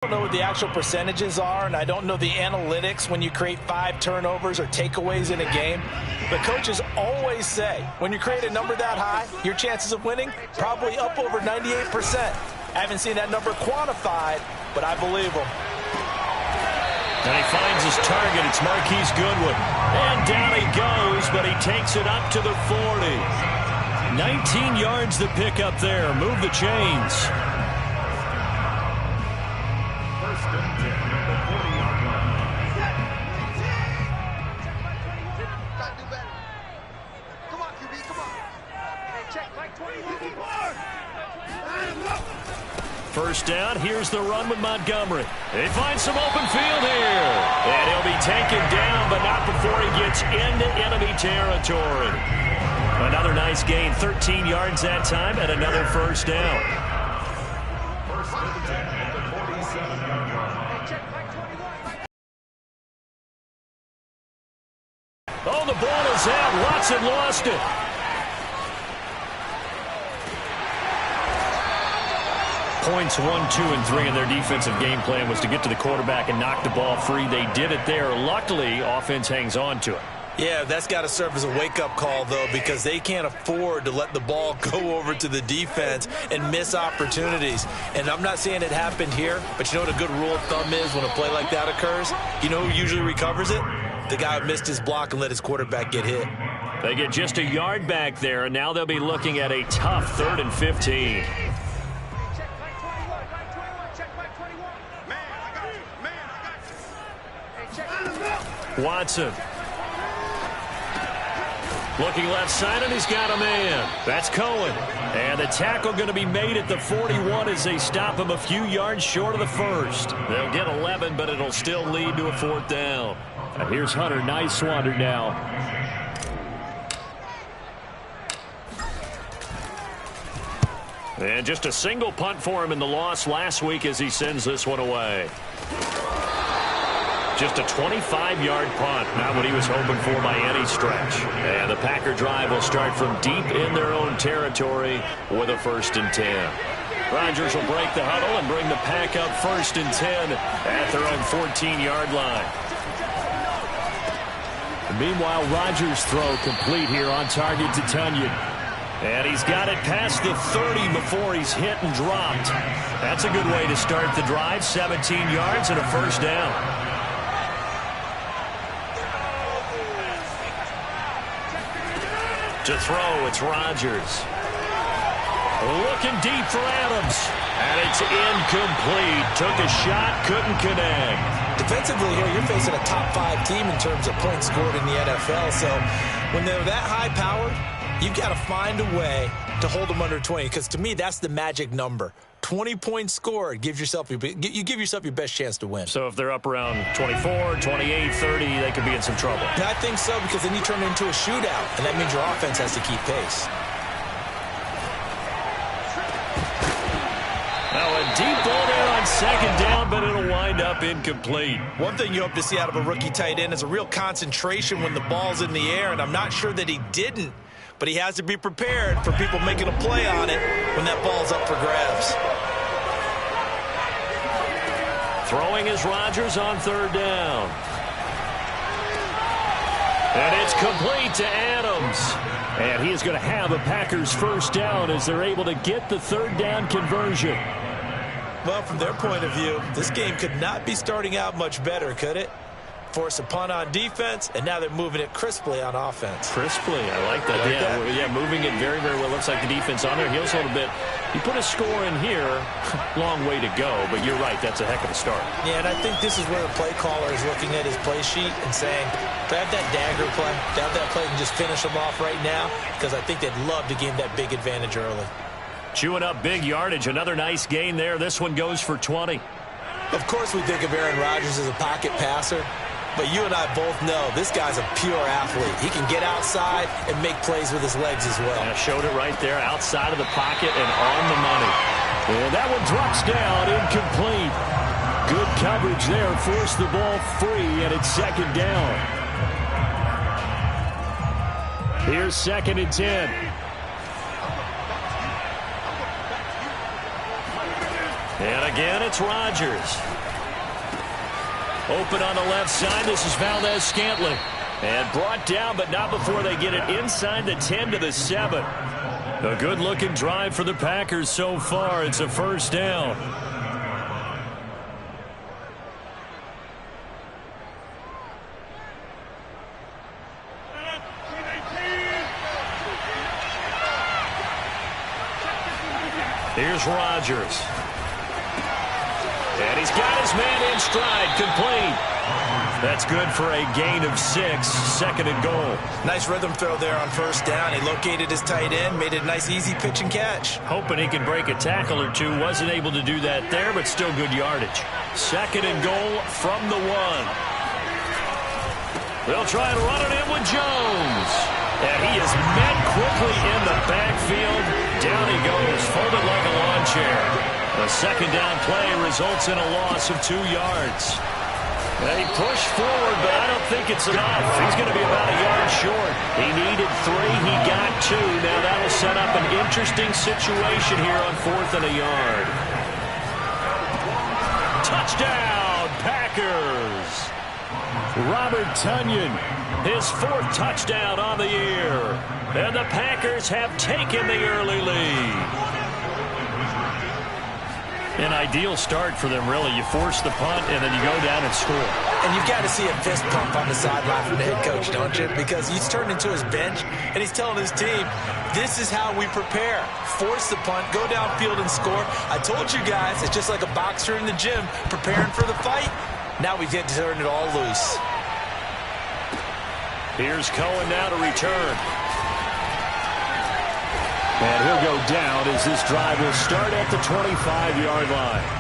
I don't know what the actual percentages are, and I don't know the analytics when you create 5 turnovers or takeaways in a game. But coaches always say, when you create a number that high, your chances of winning probably up over 98%. I haven't seen that number quantified, but I believe them. And he finds his target. It's Marquise Goodwin. And down he goes, but he takes it up to the 40. 19 yards to pick up there. Move the chains. First down, here's the run with Montgomery. He finds some open field here. And he'll be taken down, but not before he gets into enemy territory. Another nice gain, 13 yards that time, and another first down. Oh, the ball is out. Watson lost it. Points 1, 2, and 3 in their defensive game plan was to get to the quarterback and knock the ball free. They did it there. Luckily, offense hangs on to it. Yeah, that's got to serve as a wake-up call, though, because they can't afford to let the ball go over to the defense and miss opportunities. And I'm not saying it happened here, but you know what a good rule of thumb is when a play like that occurs? You know who usually recovers it? The guy who missed his block and let his quarterback get hit. They get just a yard back there, and now they'll be looking at a tough 3rd and 15. Watson. Looking left side, and he's got a man. That's Cohen. And the tackle going to be made at the 41 as they stop him a few yards short of the first. They'll get 11, but it'll still lead to a 4th down. And here's Hunter Nicewander now. And just a single punt for him in the loss last week as he sends this one away. Just a 25-yard punt, not what he was hoping for by any stretch. And the Packer drive will start from deep in their own territory with a 1st and 10. Rodgers will break the huddle and bring the Pack up 1st and 10 at their own 14-yard line. Meanwhile, Rodgers' throw complete here on target to Tonyan. And he's got it past the 30 before he's hit and dropped. That's a good way to start the drive. 17 yards and a 1st down. To throw, it's Rodgers. Looking deep for Adams. And it's incomplete. Took a shot, couldn't connect. Defensively here, you're facing a top 5 team in terms of points scored in the NFL. So when they're that high-powered, you've got to find a way to hold them under 20. Because to me, that's the magic number. 20 points scored, you give yourself your best chance to win. So if they're up around 24, 28, 30, they could be in some trouble. And I think so, because then you turn it into a shootout, and that means your offense has to keep pace. Now a deep ball there on 2nd down, but it'll wind up incomplete. One thing you hope to see out of a rookie tight end is a real concentration when the ball's in the air, and I'm not sure that he didn't. But he has to be prepared for people making a play on it when that ball's up for grabs. Throwing is Rodgers on 3rd down. And it's complete to Adams. And he is going to have a Packers 1st down as they're able to get the 3rd down conversion. Well, from their point of view, this game could not be starting out much better, could it? Force a punt on defense, and now they're moving it crisply on offense. Crisply, I like that. Yeah, moving it very, very well. Looks like the defense on their heels a little bit. You put a score in here, long way to go, but you're right, that's a heck of a start. Yeah, and I think this is where the play caller is looking at his play sheet and saying, grab that dagger play, grab that play and just finish them off right now, because I think they'd love to gain that big advantage early. Chewing up big yardage, another nice gain there. This one goes for 20. Of course we think of Aaron Rodgers as a pocket passer, but you and I both know this guy's a pure athlete. He can get outside and make plays with his legs as well. Yeah, showed it right there outside of the pocket and on the money. And that one drops down, incomplete. Good coverage there, forced the ball free, and it's 2nd down. Here's 2nd and 10. And again, it's Rodgers. Open on the left side. This is Valdez-Scantling. And brought down, but not before they get it inside the 10 to the 7. A good-looking drive for the Packers so far. It's a first down. Here's Rodgers. And he's got his man in stride, complete. That's good for a gain of 6, second and goal. Nice rhythm throw there on first down. He located his tight end, made it a nice, easy pitch and catch. Hoping he can break a tackle or two. Wasn't able to do that there, but still good yardage. Second and goal from the 1. They'll try and run it in with Jones. And he is met quickly in the backfield. Down he goes, folded like a lawn chair. A second down play results in a loss of 2 yards. They push forward, but I don't think it's enough. He's going to be about a yard short. He needed 3. He got 2. Now that'll set up an interesting situation here on 4th and a yard. Touchdown, Packers. Robert Tonyan, his 4th touchdown on the year. And the Packers have taken the early lead. An ideal start for them, really. You force the punt, and then you go down and score. And you've got to see a fist pump on the sideline from the head coach, don't you? Because he's turned into his bench, and he's telling his team, this is how we prepare. Force the punt, go downfield and score. I told you guys, it's just like a boxer in the gym preparing for the fight. Now we get to turn it all loose. Here's Cohen now to return. and he'll go down as this drive will start at the 25-yard line.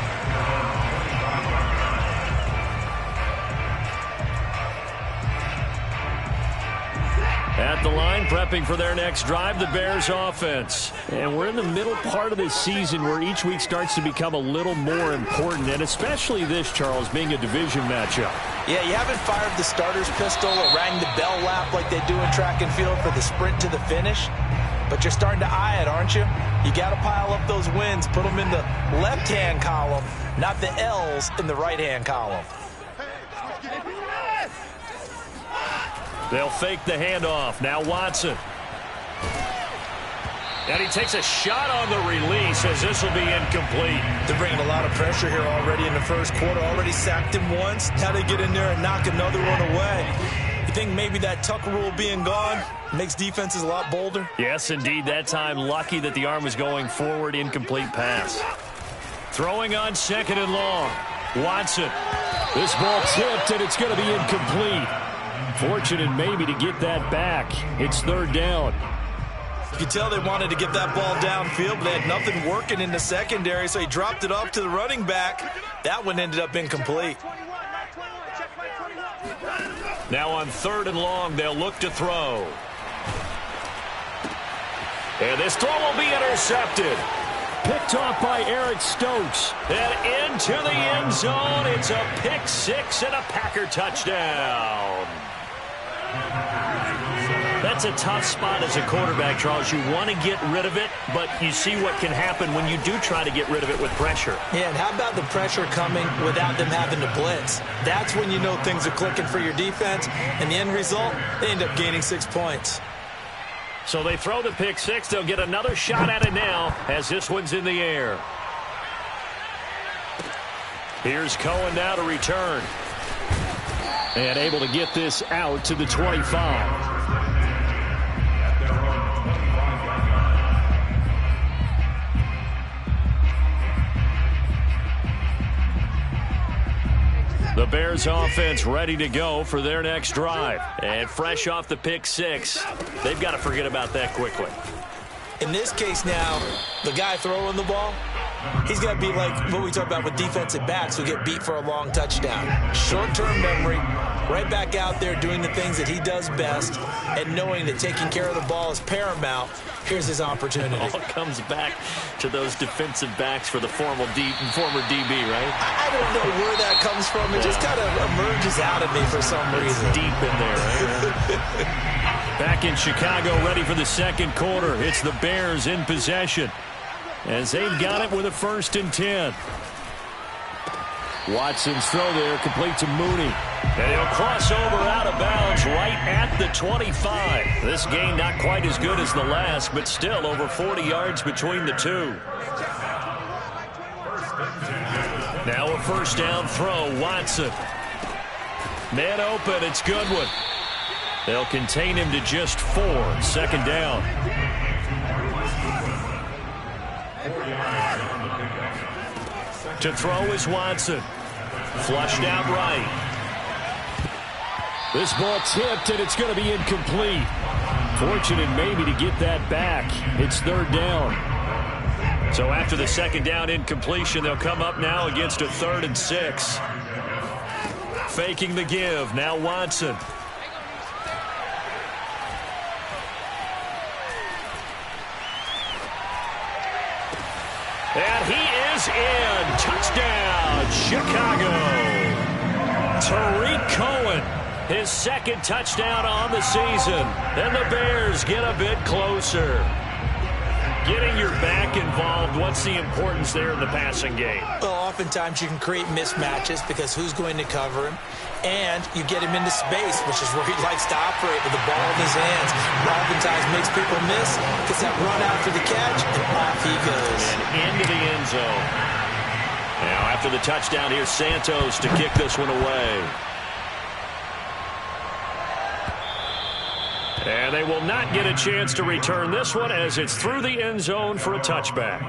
At the line, prepping for their next drive, the Bears offense. And we're in the middle part of this season where each week starts to become a little more important, and especially this, Charles, being a division matchup. Yeah, you haven't fired the starter's pistol or rang the bell lap like they do in track and field for the sprint to the finish, but you're starting to eye it, aren't you? You got to pile up those wins, put them in the left-hand column, not the L's in the right-hand column. They'll fake the handoff. Now Watson. And he takes a shot on the release as this will be incomplete. They're bringing a lot of pressure here already in the first quarter. Already sacked him once. Now they get in there and knock another one away. You think maybe that Tucker rule being gone makes defenses a lot bolder? Yes, indeed. That time lucky that the arm was going forward. Incomplete pass. Throwing on second and long. Watson. This ball tipped, and it's going to be incomplete. Fortunate maybe to get that back. It's third down. You could tell they wanted to get that ball downfield, but they had nothing working in the secondary, so he dropped it off to the running back. That one ended up incomplete. Now on third and long, they'll look to throw. And this throw will be intercepted. Picked off by Eric Stokes. And into the end zone. It's a pick six and a Packer touchdown. That's a tough spot as a quarterback, Charles. You want to get rid of it, but you see what can happen when you do try to get rid of it with pressure. Yeah, and how about the pressure coming without them having to blitz? That's when you know things are clicking for your defense, and the end result, they end up gaining 6 points. So they throw the pick six. They'll get another shot at it now as this one's in the air. Here's Cohen now to return. And able to get this out to the 25. The Bears offense ready to go for their next drive. And fresh off the pick six, they've got to forget about that quickly. In this case now, the guy throwing the ball, he's got to be like what we talk about with defensive backs who get beat for a long touchdown. Short-term memory, right back out there doing the things that he does best, and knowing that taking care of the ball is paramount. Here's his opportunity. It all comes back to those defensive backs for the former DB, right? I don't know where that comes from. It just kind of emerges out of me for some reason. It's deep in there, right? Back in Chicago, ready for the second quarter. It's the Bears in possession as they've got it with a 1st and 10. Watson's throw there, complete to Mooney. And he'll cross over out of bounds right at the 25. This game not quite as good as the last, but still over 40 yards between the two. Now a first down throw, Watson. Man open, it's Goodwin. They'll contain him to just 4. Second down. To throw is Watson. Flushed out right. This ball tipped, and it's going to be incomplete. Fortunate maybe to get that back. It's third down. So after the second down incompletion, they'll come up now against a 3rd and 6. Faking the give. Now Watson. And he is in. Touchdown, Chicago. Tariq Cohen, his 2nd touchdown on the season. And the Bears get a bit closer. Getting your back involved, what's the importance there in the passing game? Well, oftentimes you can create mismatches because who's going to cover him? And you get him into space, which is where he likes to operate with the ball in his hands. Oftentimes makes people miss, gets that run after the catch, and off he goes. And into the end zone. Now after the touchdown, here's Santos to kick this one away. And they will not get a chance to return this one as it's through the end zone for a touchback.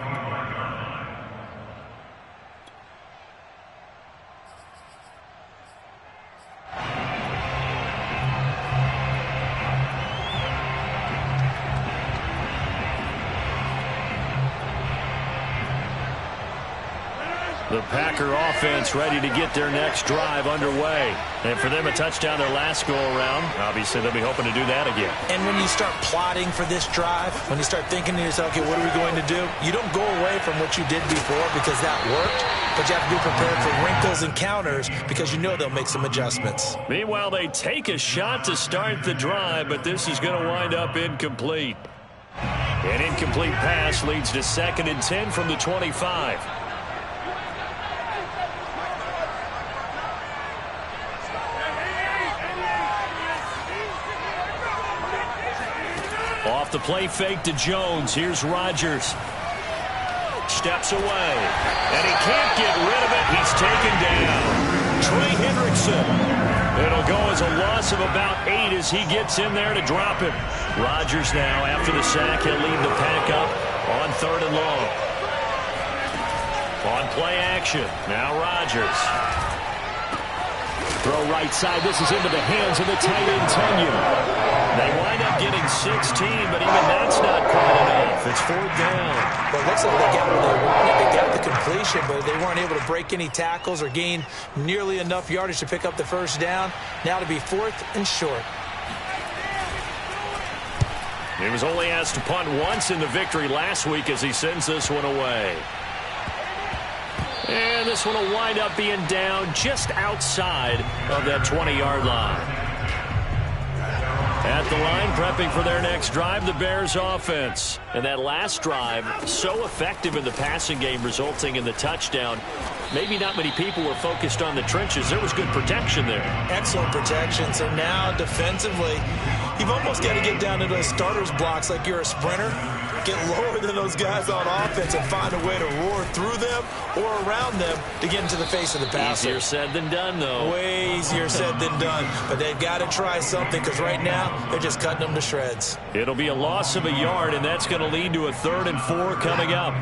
The Packer offense ready to get their next drive underway. And for them, a touchdown their last go-around. Obviously, they'll be hoping to do that again. And when you start plotting for this drive, when you start thinking to yourself, okay, what are we going to do? You don't go away from what you did before because that worked, but you have to be prepared for wrinkles and counters because you know they'll make some adjustments. Meanwhile, they take a shot to start the drive, but this is going to wind up incomplete. An incomplete pass leads to 2nd and 10 from the 25. Off the play fake to Jones. Here's Rodgers. Steps away. And he can't get rid of it. He's taken down. Trey Hendrickson. It'll go as a loss of about 8 as he gets in there to drop him. Rodgers now, after the sack, he'll lead the pack up on 3rd and long. On play action. Now Rodgers. Throw right side. This is into the hands of the tight end, Tonyan. They wind up getting 16, but even that's not quite enough. It's 4th down. Well, it looks like they got what they wanted. They got the completion, but they weren't able to break any tackles or gain nearly enough yardage to pick up the first down. Now to be 4th and short. He was only asked to punt once in the victory last week as he sends this one away. And this one will wind up being down just outside of that 20-yard line. At the line, prepping for their next drive, the Bears offense. And that last drive, so effective in the passing game, resulting in the touchdown. Maybe not many people were focused on the trenches. There was good protection there. Excellent protection. So now, defensively, you've almost got to get down to those starters blocks like you're a sprinter. Get lower than those guys on offense and find a way to roar through them or around them to get into the face of the passer. Easier said than done, though. Way easier said than done. But they've got to try something because right now they're just cutting them to shreds. It'll be a loss of a yard, and that's going to lead to a 3rd and 4 coming up.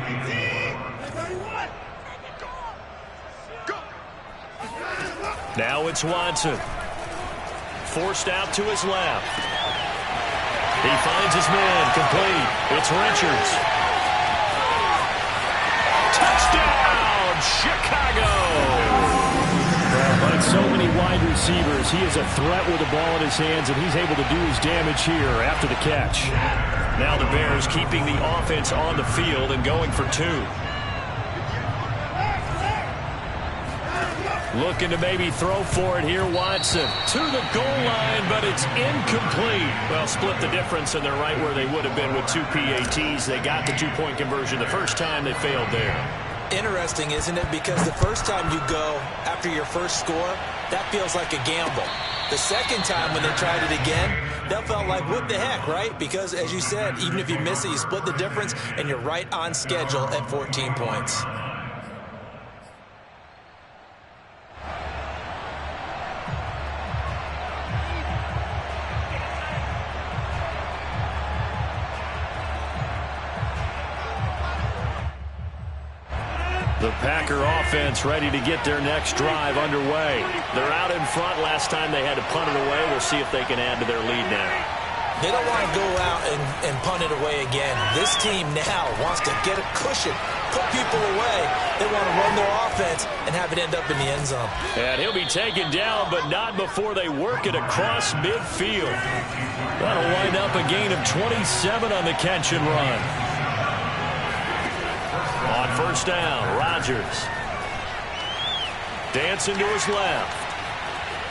Now it's Watson. Forced out to his left. He finds his man, complete. It's Richards. Touchdown, Chicago! Like so many wide receivers, he is a threat with the ball in his hands, and he's able to do his damage here after the catch. Now the Bears keeping the offense on the field and going for 2. Looking to maybe throw for it here, Watson. To the goal line, but it's incomplete. Well, split the difference, and they're right where they would have been with 2 PATs. They got the 2-point conversion the first time. They failed there. interesting, isn't it? Because the first time you go after your first score, that feels like a gamble. The second time when they tried it again, that felt like, what the heck, right? Because, as you said, even if you miss it, you split the difference, and you're right on schedule at 14 points. The Packer offense ready to get their next drive underway. They're out in front. Last time they had to punt it away. We'll see if they can add to their lead now. They don't want to go out and punt it away again. This team now wants to get a cushion, put people away. They want to run their offense and have it end up in the end zone. And he'll be taken down, but not before they work it across midfield. That'll wind up a gain of 27 on the catch and run. On first down, Rodgers. Dancing to his left.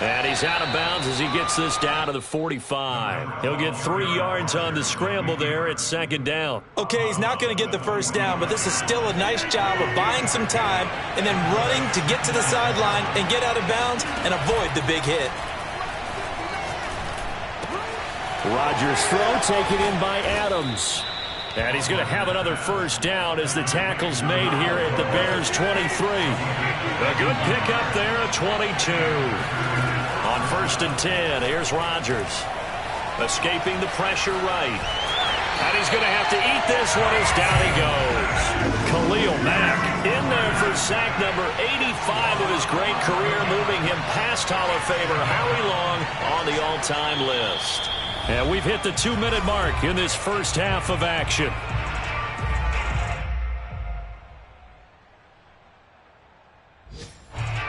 And he's out of bounds as he gets this down to the 45. He'll get 3 yards on the scramble there at second down. Okay, he's not going to get the first down, but this is still a nice job of buying some time and then running to get to the sideline and get out of bounds and avoid the big hit. Rodgers' throw taken in by Adams. And he's going to have another first down as the tackle's made here at the Bears' 23. A good pickup there at 22. On first and 10, here's Rodgers. Escaping the pressure right. And he's going to have to eat this one as down he goes. Khalil Mack in there for sack number 85 of his great career, moving him past Hall of Famer Howie Long on the all-time list. And we've hit the 2-minute mark in this first half of action.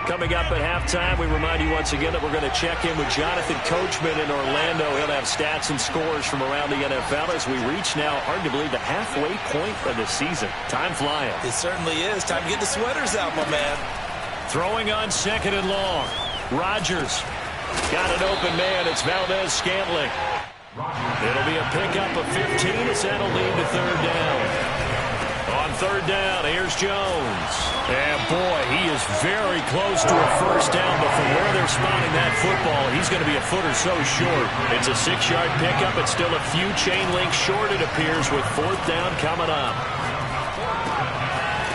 Coming up at halftime, we remind you once again that we're going to check in with Jonathan Coachman in Orlando. He'll have stats and scores from around the NFL as we reach now, hard to believe, the halfway point of the season. Time flying. It certainly is. Time to get the sweaters out, my man. Throwing on second and long. Rodgers got an open man. It's Valdez-Scantling. It'll be a pickup of 15 as that'll lead to third down. On third down, here's Jones. And boy, he is very close to a first down, but from where they're spotting that football, he's going to be a foot or so short. It's a 6-yard pickup. It's still a few chain links short, it appears, with fourth down coming up.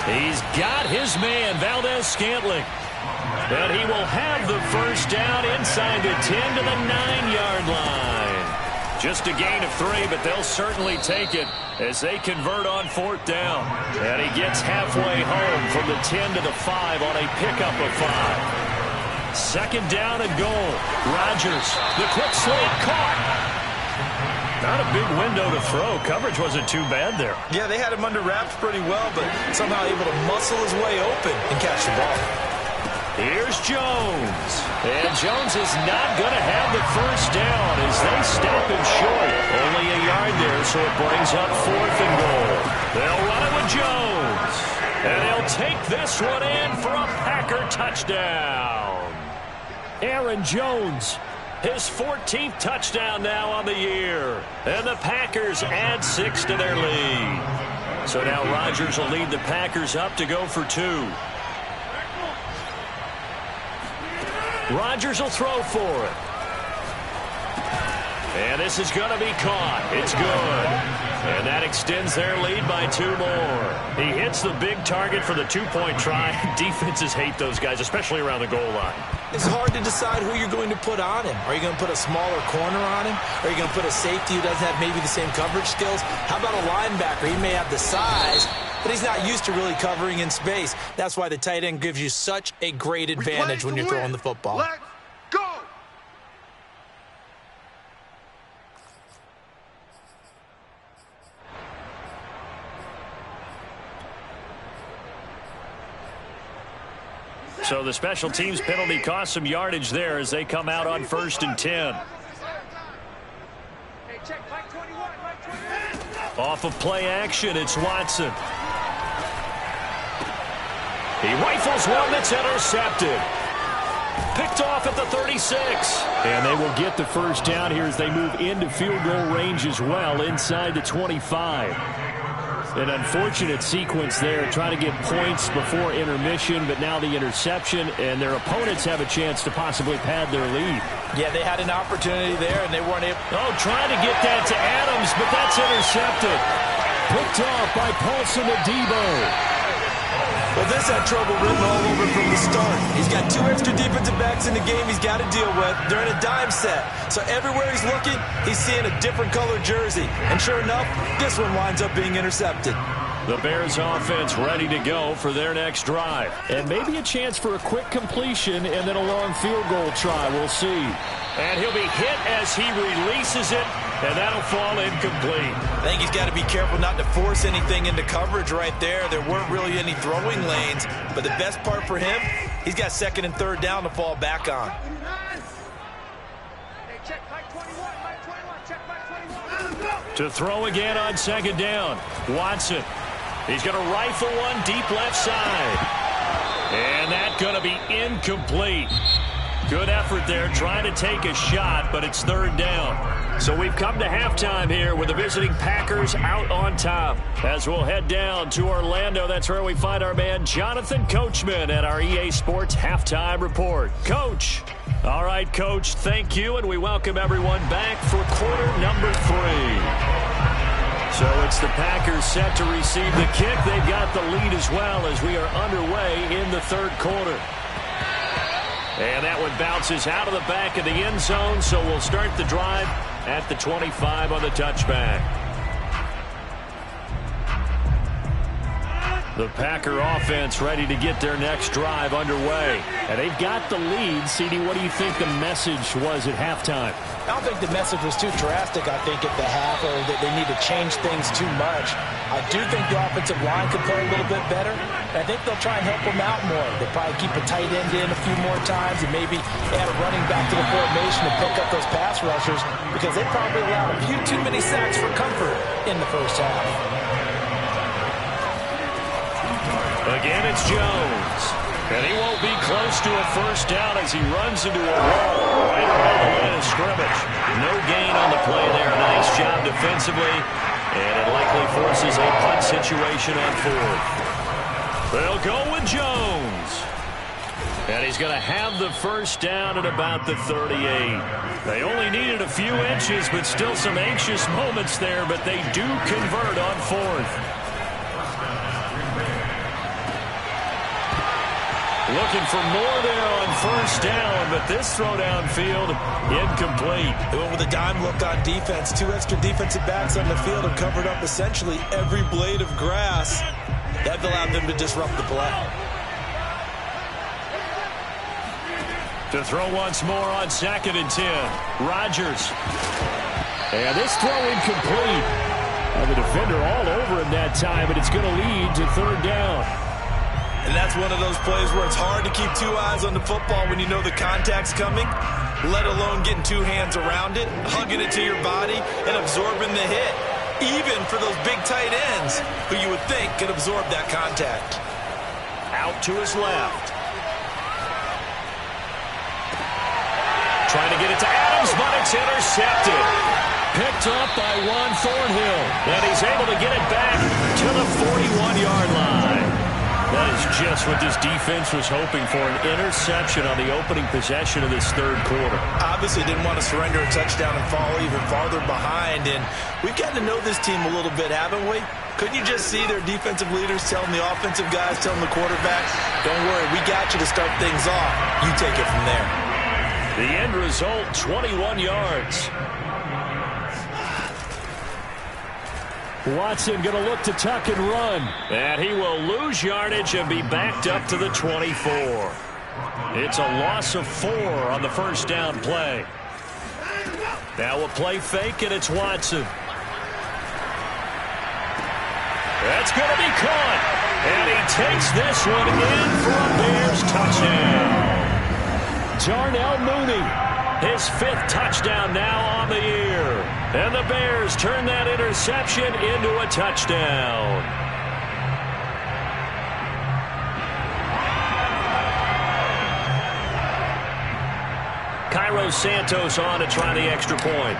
He's got his man, Valdez-Scantling. And he will have the first down inside the 10 to the 9-yard line. Just a gain of 3, but they'll certainly take it as they convert on fourth down. And he gets halfway home from the 10 to the 5 on a pickup of 5. Second down and goal. Rodgers, the quick slant caught. Not a big window to throw. Coverage wasn't too bad there. Yeah, they had him under wraps pretty well, but somehow able to muscle his way open and catch the ball. Here's Jones. And Jones is not going to have the first down as they stop him short. Only a yard there, so it brings up fourth and goal. They'll run it with Jones. And they'll take this one in for a Packer touchdown. Aaron Jones, his 14th touchdown now on the year. And the Packers add 6 to their lead. So now Rodgers will lead the Packers up to go for 2. Rodgers will throw for it. And this is going to be caught. It's good. And that extends their lead by 2 more. He hits the big target for the 2-point try. Defenses hate those guys, especially around the goal line. It's hard to decide who you're going to put on him. Are you going to put a smaller corner on him? Are you going to put a safety who doesn't have maybe the same coverage skills? How about a linebacker? He may have the size, but he's not used to really covering in space. That's why the tight end gives you such a great advantage when you're throwing the football. Let's go! So the special teams penalty cost some yardage there as they come out on first and 10. Off of play action, it's Watson. He rifles one that's intercepted. Picked off at the 36. And they will get the first down here as they move into field goal range as well inside the 25. An unfortunate sequence there, trying to get points before intermission, but now the interception, and their opponents have a chance to possibly pad their lead. Yeah, they had an opportunity there, and they weren't able. Oh, trying to get that to Adams, but that's intercepted. Picked off by Paulson Adebo. Well, this had trouble written all over from the start. He's got 2 extra defensive backs in the game he's got to deal with. They're in a dime set. So everywhere he's looking, he's seeing a different color jersey. And sure enough, this one winds up being intercepted. The Bears offense ready to go for their next drive. And maybe a chance for a quick completion and then a long field goal try. We'll see. And he'll be hit as he releases it, and that'll fall incomplete. I think he's got to be careful not to force anything into coverage right there. There weren't really any throwing lanes, but the best part for him, he's got 2nd and 3rd down to fall back on. To throw again on 2nd down, Watson. He's going to rifle one deep left side. And that's going to be incomplete. Good effort there, trying to take a shot, but it's 3rd down. So we've come to halftime here with the visiting Packers out on top. As we'll head down to Orlando, that's where we find our man Jonathan Coachman at our EA Sports Halftime Report. Coach. All right, Coach, thank you, and we welcome everyone back for quarter number 3. So it's the Packers set to receive the kick. They've got the lead as well as we are underway in the 3rd quarter. And that one bounces out of the back of the end zone, so we'll start the drive at the 25 on the touchback. The Packer offense ready to get their next drive underway. And they've got the lead. CD, what do you think the message was at halftime? I don't think the message was too drastic, I think, at the half, or that they need to change things too much. I do think the offensive line could play a little bit better. And I think they'll try and help them out more. They'll probably keep a tight end in a few more times and maybe add a running back to the formation and pick up those pass rushers, because they probably allowed a few too many sacks for comfort in the first half. Again, it's Jones. And he won't be close to a first down as he runs into a wall right around the line of scrimmage. No gain on the play there. Nice job defensively. And it likely forces a punt situation on 4th. They'll go with Jones. And he's going to have the first down at about the 38. They only needed a few inches, but still some anxious moments there. But they do convert on 4th. Looking for more there on first down, but this throw downfield incomplete. They went with a dime look on defense. 2 extra defensive backs on the field have covered up essentially every blade of grass. That allowed them to disrupt the play. To throw once more on 2nd and 10. Rodgers. And this throw incomplete. The defender all over him that time, but it's going to lead to 3rd down. And that's one of those plays where it's hard to keep 2 eyes on the football when you know the contact's coming, let alone getting 2 hands around it, hugging it to your body, and absorbing the hit, even for those big tight ends who you would think could absorb that contact. Out to his left. Trying to get it to Adams, but it's intercepted. Picked up by Juan Thornhill, and he's able to get it back to the 41-yard line. That is just what this defense was hoping for, an interception on the opening possession of this 3rd quarter. Obviously didn't want to surrender a touchdown and fall even farther behind, and we've gotten to know this team a little bit, haven't we? Couldn't you just see their defensive leaders telling the offensive guys, telling the quarterback, don't worry, we got you to start things off. You take it from there. The end result, 21 yards. Watson going to look to tuck and run. And he will lose yardage and be backed up to the 24. It's a loss of 4 on the first down play. Now a play fake, and it's Watson. That's going to be caught. And he takes this one in for a Bears touchdown. Darnell Mooney, his 5th touchdown now on the year. And the Bears turn that interception into a touchdown. Cairo Santos on to try the extra point.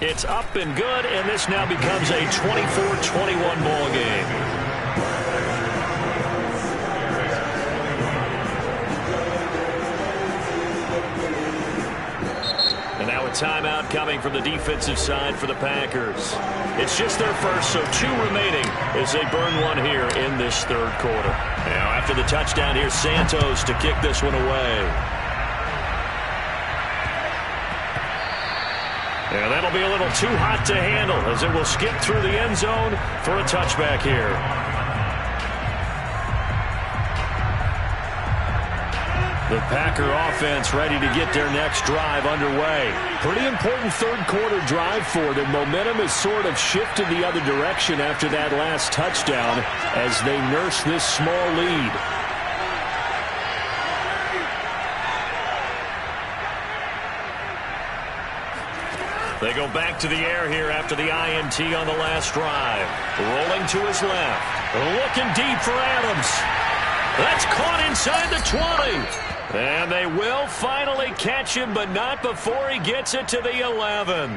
It's up and good, and this now becomes a 24-21 ball game. And now a timeout coming from the defensive side for the Packers. It's just their first, so 2 remaining as they burn one here in this third quarter. Now after the touchdown, here's Santos to kick this one away. And that'll be a little too hot to handle as it will skip through the end zone for a touchback here. The Packer offense ready to get their next drive underway. Pretty important third quarter drive for them. Momentum has sort of shifted the other direction after that last touchdown as they nurse this small lead. They go back to the air here after the INT on the last drive. Rolling to his left. Looking deep for Adams. That's caught inside the 20. And they will finally catch him, but not before he gets it to the 11.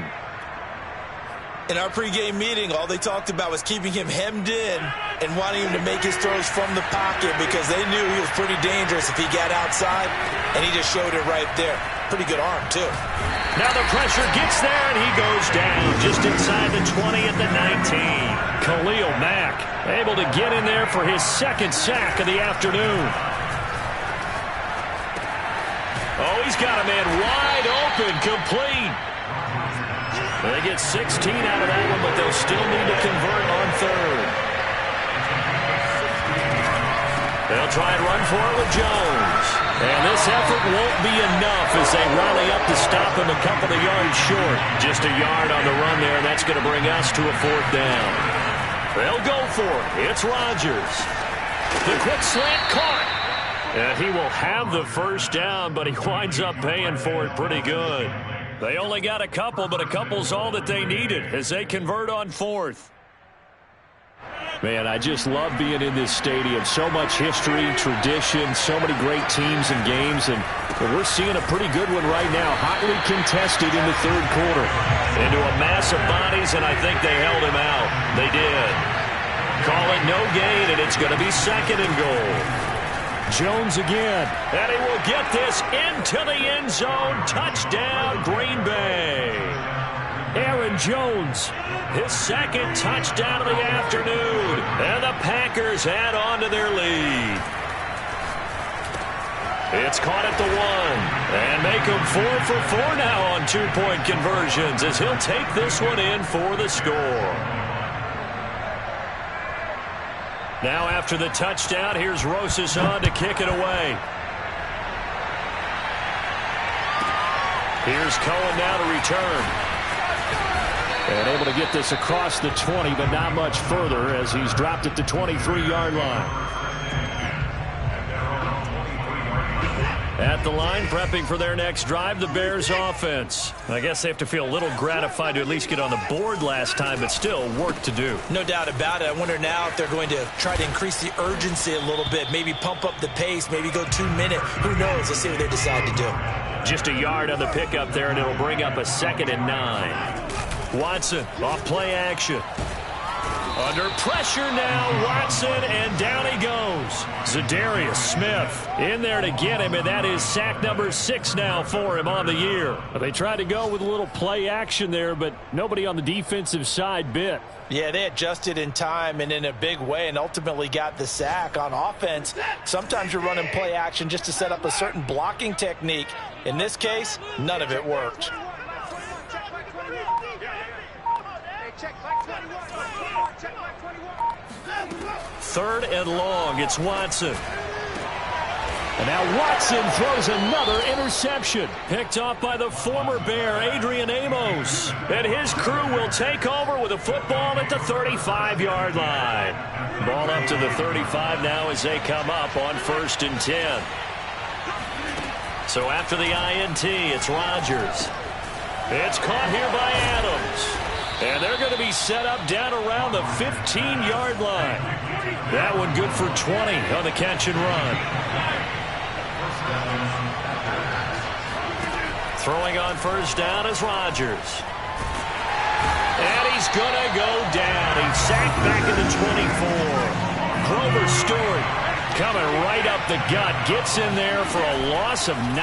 In our pregame meeting, all they talked about was keeping him hemmed in and wanting him to make his throws from the pocket because they knew he was pretty dangerous if he got outside, and he just showed it right there. Pretty good arm, too. Now the pressure gets there, and he goes down just inside the 20 at the 19. Khalil Mack able to get in there for his second sack of the afternoon. Oh, he's got a man wide open, complete. They get 16 out of that one, but they'll still need to convert on third. They'll try and run for it with Jones. And this effort won't be enough as they rally up to stop him a couple of yards short. Just a yard on the run there, and that's going to bring us to a 4th down. They'll go for it. It's Rodgers. The quick slant caught. And he will have the first down, but he winds up paying for it pretty good. They only got a couple, but a couple's all that they needed as they convert on 4th. Man, I just love being in this stadium. So much history, tradition, so many great teams and games, and we're seeing a pretty good one right now. Hotly contested in the third quarter. Into a mass of bodies, and I think they held him out. They did. Call it no gain, and it's going to be 2nd and goal. Jones again, and he will get this into the end zone. Touchdown, Green Bay. Aaron Jones, his 2nd touchdown of the afternoon, and the Packers add on to their lead. It's caught at the 1, and make him 4 for 4 now on 2-point conversions as he'll take this one in for the score. Now after the touchdown, here's Rosas on to kick it away. Here's Cohen now to return. And able to get this across the 20, but not much further as he's dropped at the 23-yard line. At the line, prepping for their next drive, the Bears offense. I guess they have to feel a little gratified to at least get on the board last time, but still work to do. No doubt about it. I wonder now if they're going to try to increase the urgency a little bit, maybe pump up the pace, maybe go 2-minute. Who knows? Let's see what they decide to do. Just a yard on the pickup there, and it'll bring up a 2nd and 9. Watson off play action. Under pressure now, Watson, and down he goes. Zadarius Smith in there to get him, and that is sack number 6 now for him on the year. They tried to go with a little play action there, but nobody on the defensive side bit. Yeah, they adjusted in time and in a big way and ultimately got the sack. On offense, sometimes you're running play action just to set up a certain blocking technique. In this case, none of it worked. Third and long, it's Watson. And now Watson throws another interception. Picked off by the former Bear, Adrian Amos. And his crew will take over with a football at the 35-yard line. Ball up to the 35 now as they come up on 1st and 10. So after the INT, it's Rodgers. It's caught here by Adams. And they're going to be set up down around the 15-yard line. That one good for 20 on the catch and run. Throwing on 1st down is Rodgers. And he's going to go down. He's sacked back at the 24. Grover Stewart coming right up the gut. Gets in there for a loss of 9.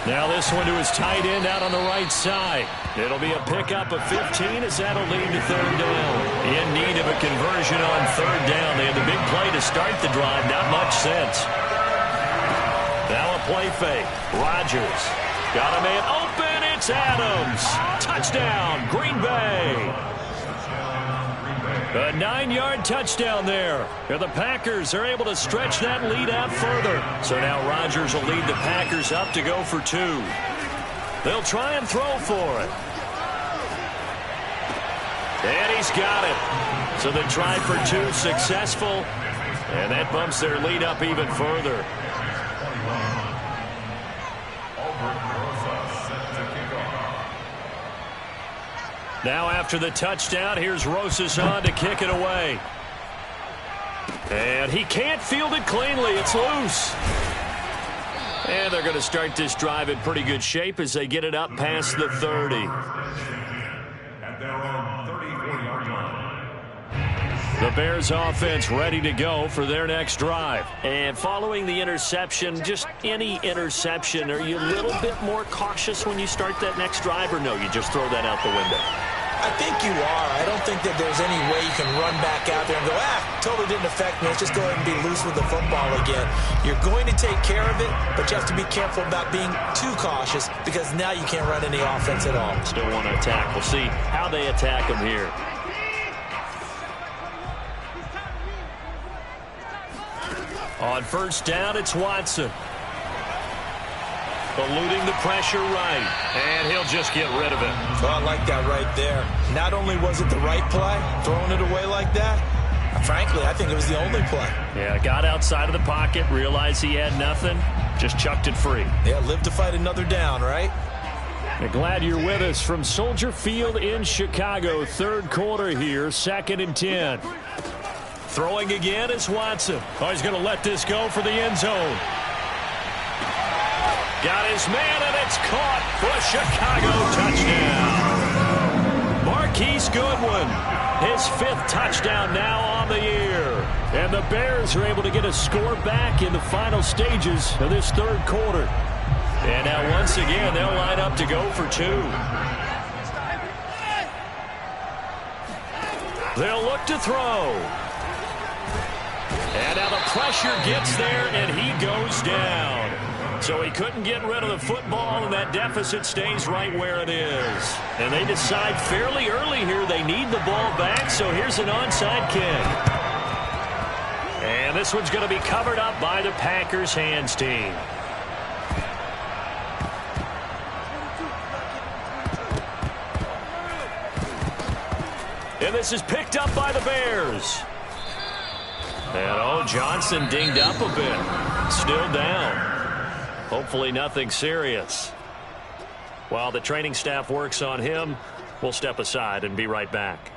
Now this one to his tight end out on the right side. It'll be a pickup of 15 as that'll lead to third down. In need of a conversion on third down. They had the big play to start the drive. Not much sense. Now a play fake. Rodgers got a man open. It's Adams. Touchdown, Green Bay. A 9-yard touchdown there. And the Packers are able to stretch that lead out further. So now Rodgers will lead the Packers up to go for 2. They'll try and throw for it. And he's got it. So they try for 2, successful. And that bumps their lead up even further. Now after the touchdown, here's Rosas on to kick it away. And he can't field it cleanly. It's loose. And they're going to start this drive in pretty good shape as they get it up past the 30. The Bears offense ready to go for their next drive. And following the interception, just any interception, are you a little bit more cautious when you start that next drive, or no, you just throw that out the window? I think you are. I don't think that there's any way you can run back out there and go, totally didn't affect me. Let's just go ahead and be loose with the football again. You're going to take care of it, but you have to be careful about being too cautious because now you can't run any offense at all. Still want to attack. We'll see how they attack them here. On first down, it's Watson. Eluding the pressure right. And he'll just get rid of it. Oh, I like that right there. Not only was it the right play, throwing it away like that, frankly, I think it was the only play. Yeah, got outside of the pocket, realized he had nothing, just chucked it free. Yeah, live to fight another down, right? And glad you're with us from Soldier Field in Chicago. Third quarter here, 2nd and 10. Throwing again is Watson. Oh, he's going to let this go for the end zone. Got his man, and it's caught for a Chicago touchdown. Marquise Goodwin, his 5th touchdown now on the year. And the Bears are able to get a score back in the final stages of this third quarter. And now once again, they'll line up to go for 2. They'll look to throw. And now the pressure gets there, and he goes down. So he couldn't get rid of the football, and that deficit stays right where it is. And they decide fairly early here they need the ball back, so here's an onside kick. And this one's going to be covered up by the Packers hands team. And this is picked up by the Bears. And, Johnson dinged up a bit. Still down. Hopefully nothing serious. While the training staff works on him, we'll step aside and be right back.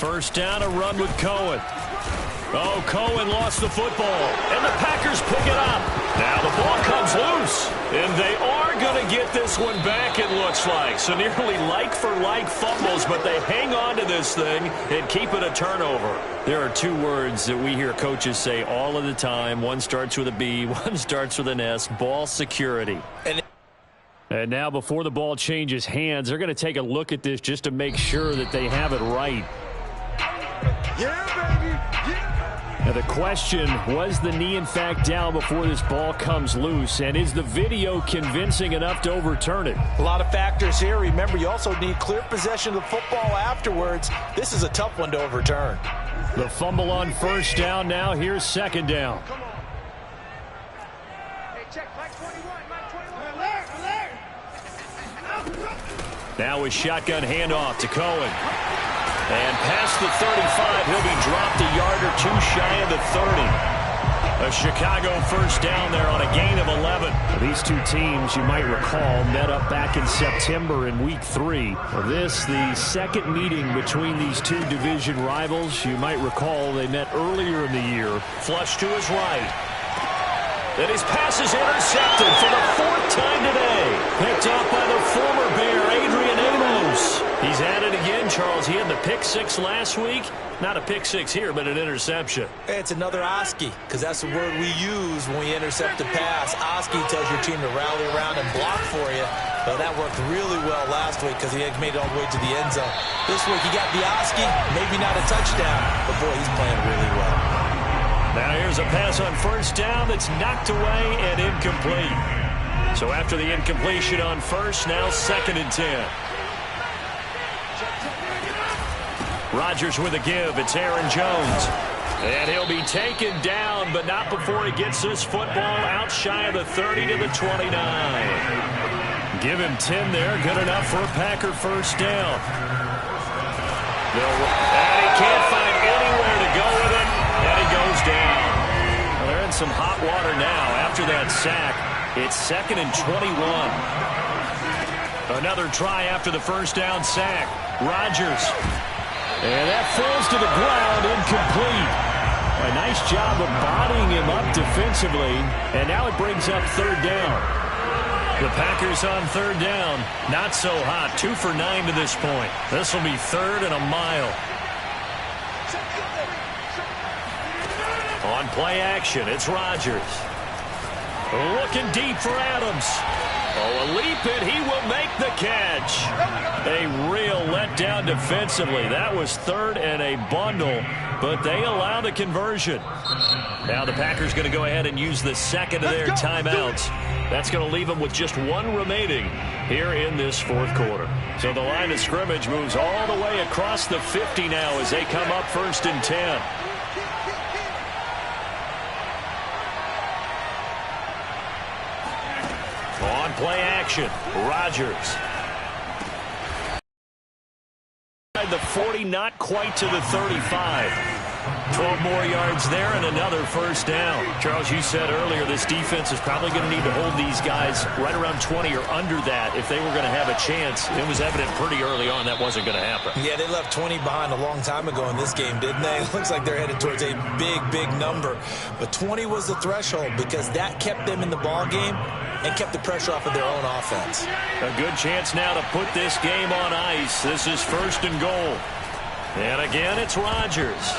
First down, a run with Cohen. Oh, Cohen lost the football, and the Packers pick it up. Now the ball comes loose, and they are going to get this one back, it looks like. So nearly like-for-like fumbles, but they hang on to this thing and keep it a turnover. There are two words that we hear coaches say all of the time. One starts with a B, one starts with an S, ball security. And now before the ball changes hands, they're going to take a look at this just to make sure that they have it right. Yeah, baby. Yeah. Now the question, was the knee in fact down before this ball comes loose? And is the video convincing enough to overturn it? A lot of factors here. Remember, you also need clear possession of the football afterwards. This is a tough one to overturn. The fumble on first down now. Here's second down. Come on. Hey, check. Mike 21. Mike 21. Alert. Now a shotgun handoff to Cohen. And past the 35, he'll be dropped a yard or two shy of the 30. A Chicago first down there on a gain of 11. These two teams, you might recall, met up back in September in Week 3. This, the second meeting between these two division rivals. You might recall they met earlier in the year. Flush to his right. And his pass is intercepted for the fourth time today. Picked off by the former Bear, Adrian Amos. He's at it again, Charles. He had the pick six last week. Not a pick six here, but an interception. It's another Oski, because that's the word we use when we intercept a pass. Oski tells your team to rally around and block for you. But that worked really well last week because he had made it all the way to the end zone. This week he got the Oski, maybe not a touchdown, but boy, he's playing really well. Now here's a pass on first down that's knocked away and incomplete. So after the incompletion on first, now 2nd and 10. Rodgers with a give. It's Aaron Jones. And he'll be taken down, but not before he gets this football out shy of the 30 to the 29. Give him 10 there. Good enough for a Packer first down. And he can't find anywhere to go with it. And he goes down. Well, they're in some hot water now after that sack. It's 2nd and 21. Another try after the first down sack. Rodgers. And that falls to the ground, incomplete. A nice job of bodying him up defensively. And now it brings up third down. The Packers on third down. Not so hot. 2 for 9 to this point. This will be 3rd and a mile. On play action, it's Rodgers. Looking deep for Adams. Oh, a leap and he will make the catch. A real letdown defensively. That was 3rd and a bundle, but they allow the conversion. Now the Packers going to go ahead and use the second of their timeouts. That's going to leave them with just 1 remaining here in this 4th quarter. So the line of scrimmage moves all the way across the 50 now as they come up 1st and 10. On play action, Rodgers. The 40, not quite to the 35. 12 more yards there and another first down. Charles, you said earlier this defense is probably going to need to hold these guys right around 20 or under that if they were going to have a chance. It was evident pretty early on that wasn't going to happen. Yeah, they left 20 behind a long time ago in this game, didn't they? It looks like they're headed towards a big, big number. But 20 was the threshold because that kept them in the ball game and kept the pressure off of their own offense. A good chance now to put this game on ice. This is 1st and goal. And again, it's Rodgers.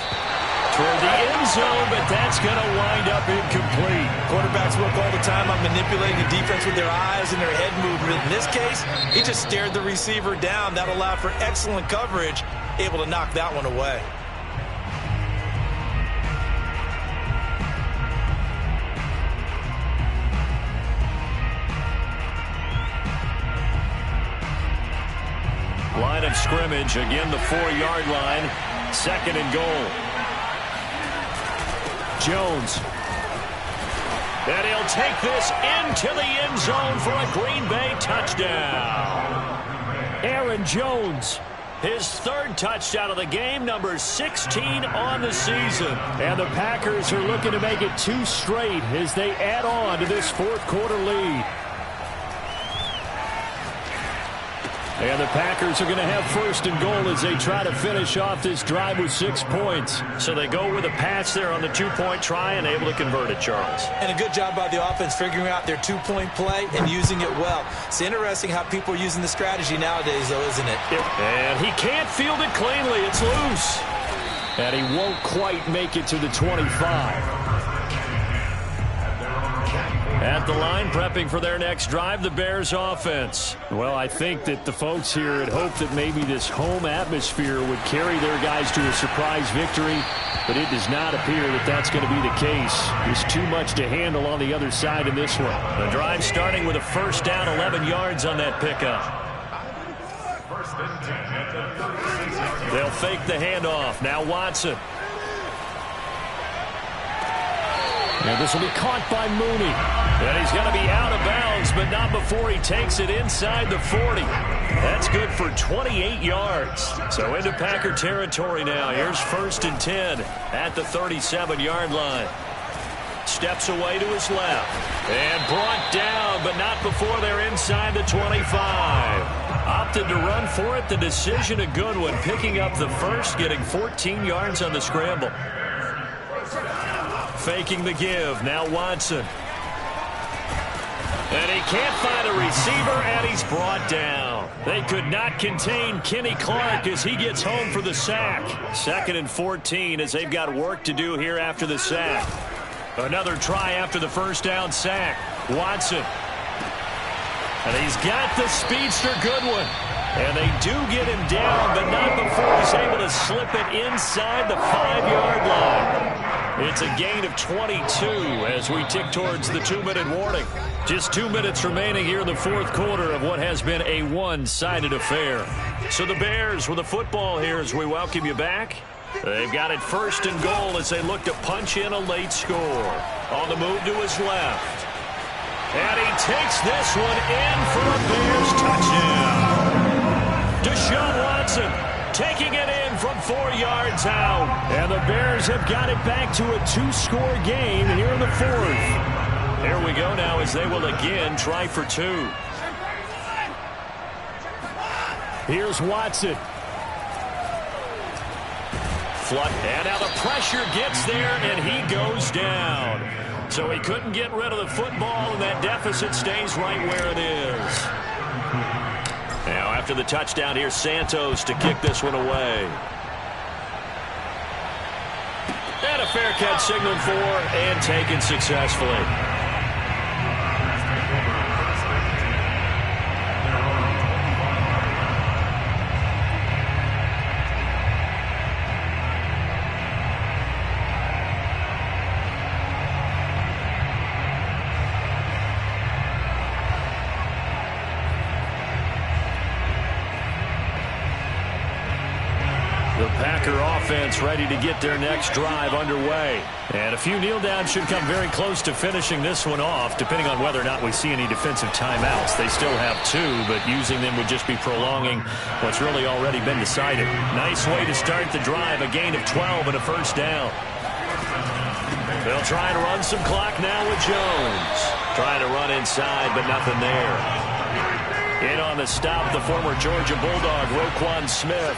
Toward the end zone, but that's going to wind up incomplete. Quarterbacks work all the time on manipulating the defense with their eyes and their head movement. In this case, he just stared the receiver down. That allowed for excellent coverage, able to knock that one away. Line of scrimmage, again the 4-yard line. 2nd and goal. Jones. And he'll take this into the end zone for a Green Bay touchdown. Aaron Jones, his 3rd touchdown of the game, number 16 on the season. And the Packers are looking to make it 2 straight as they add on to this 4th quarter lead. And the Packers are going to have first and goal as they try to finish off this drive with 6 points. So they go with a pass there on the two-point try and able to convert it, Charles. And a good job by the offense figuring out their two-point play and using it well. It's interesting how people are using the strategy nowadays, though, isn't it? And he can't field it cleanly. It's loose. And he won't quite make it to the 25. At the line, prepping for their next drive, the Bears offense. Well, I think that the folks here had hoped that maybe this home atmosphere would carry their guys to a surprise victory, but it does not appear that that's going to be the case. There's too much to handle on the other side in this one. The drive starting with a first down, 11 yards on that pickup. They'll fake the handoff. Now Watson. And this will be caught by Mooney. And he's going to be out of bounds, but not before he takes it inside the 40. That's good for 28 yards. So into Packer territory now. Here's first and 10 at the 37-yard line. Steps away to his left. And brought down, but not before they're inside the 25. Opted to run for it. The decision a good one. Picking up the first, getting 14 yards on the scramble. Faking the give. Now Watson. And he can't find a receiver, and he's brought down. They could not contain Kenny Clark as he gets home for the sack. 2nd and 14 as they've got work to do here after the sack. Another try after the first down sack. Watson. And he's got the speedster Goodwin. And they do get him down, but not before he's able to slip it inside the 5-yard line. It's a gain of 22 as we tick towards the 2-minute warning. Just 2 minutes remaining here in the fourth quarter of what has been a one-sided affair. So the Bears with the football here as we welcome you back. They've got it first and goal as they look to punch in a late score. On the move to his left. And he takes this one in for a Bears touchdown. Deshaun Watson taking it in from 4 yards out. And the Bears have got it back to a 2-score game here in the fourth. Here we go now as they will again try for 2. Here's Watson. Flood. And now the pressure gets there, and he goes down. So he couldn't get rid of the football, and that deficit stays right where it is. Now after the touchdown, here's Santos to kick this one away. And a fair catch signaled for and taken successfully. Offense ready to get their next drive underway. And a few kneel downs should come very close to finishing this one off, depending on whether or not we see any defensive timeouts. They still have 2, but using them would just be prolonging what's really already been decided. Nice way to start the drive, a gain of 12 and a first down. They'll try to run some clock now with Jones. Trying to run inside, but nothing there. In on the stop, the former Georgia Bulldog, Roquan Smith.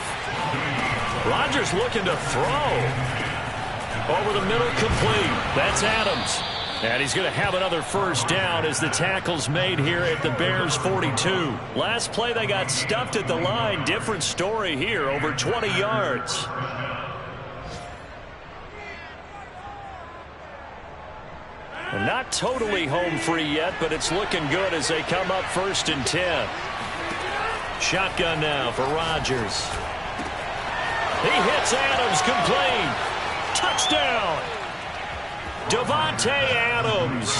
Rodgers looking to throw. Over the middle, complete. That's Adams. And he's going to have another first down as the tackle's made here at the Bears 42. Last play they got stuffed at the line. Different story here, over 20 yards. And not totally home free yet, but it's looking good as they come up first and 10. Shotgun now for Rodgers. He hits Adams, complete. Touchdown. Davante Adams,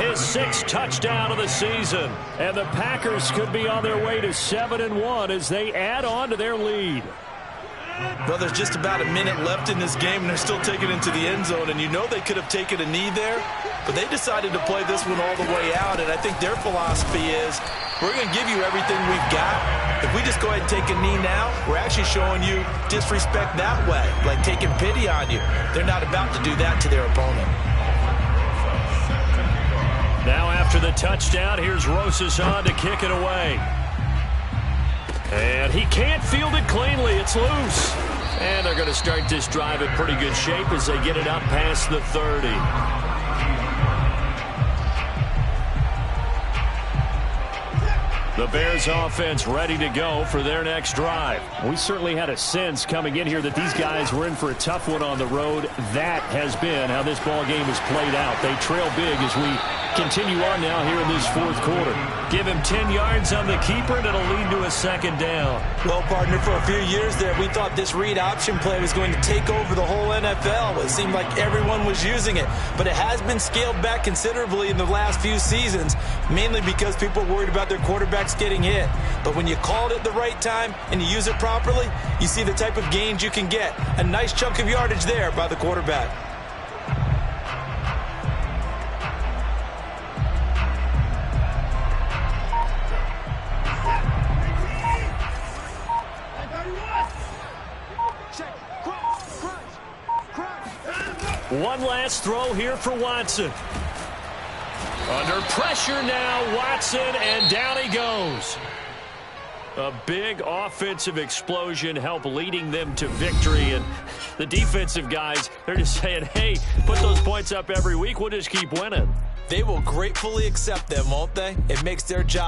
his 6th touchdown of the season. And the Packers could be on their way to 7-1 as they add on to their lead. Well, there's just about a minute left in this game, and they're still taking it into the end zone. And you know they could have taken a knee there, but they decided to play this one all the way out. And I think their philosophy is, we're going to give you everything we've got. If we just go ahead and take a knee now, we're actually showing you disrespect that way, like taking pity on you. They're not about to do that to their opponent. Now after the touchdown, here's Rosas on to kick it away. And he can't field it cleanly. It's loose. And they're going to start this drive in pretty good shape as they get it up past the 30. The Bears offense ready to go for their next drive. We certainly had a sense coming in here that these guys were in for a tough one on the road. That has been how this ball game has played out. They trail big as we continue on now here in this fourth quarter. Give him 10 yards on the keeper, and it'll lead to a second down. Well, partner, for a few years there, we thought this read option play was going to take over the whole NFL. It seemed like everyone was using it, but it has been scaled back considerably in the last few seasons, mainly because people are worried about their quarterbacks getting hit. But when you call it at the right time and you use it properly, you see the type of gains you can get. A nice chunk of yardage there by the quarterback. One last throw here for Watson. Under pressure now, Watson, and down he goes. A big offensive explosion helped leading them to victory. And the defensive guys, they're just saying, hey, put those points up every week. We'll just keep winning. They will gratefully accept them, won't they? It makes their job